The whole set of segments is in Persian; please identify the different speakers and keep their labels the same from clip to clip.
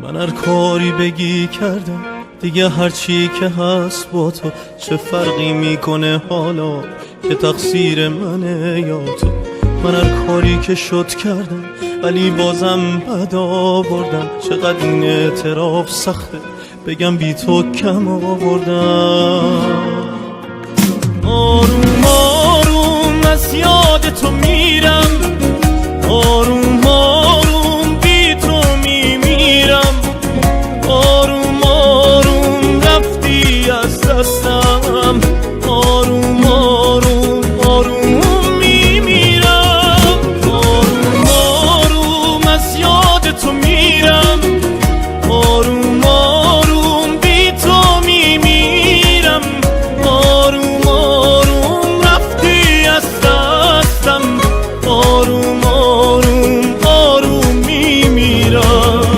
Speaker 1: من هر کاری بگی کردم دیگه، هرچی که هست با تو چه فرقی میکنه حالا که تقصیر منه یا تو. من هر کاری که شد کردم ولی بازم بد آوردم. چقدر این اعتراف سخته بگم بی تو کم آوردم. آروم آروم از یاد تو میرم، آروم آروم بی تو میمیرم. آروم آروم رفتی از دستم، آروم آروم آروم میمیرم. آروم آروم از یاد تو میرم، آروم آروم بی تو میمیرم. آروم آروم رفتی از دستم، آروم آروم آروم میمیرم.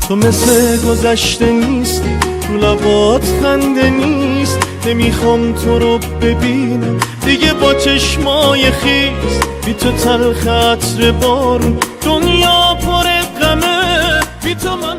Speaker 1: تو مثل گذشته نیست، رو لبات خنده نیست. نمیخوام تو رو ببینم دیگه با چشمای خیس. بی تو تلخ عطر بارون، دنیا پر غمه. بی تو من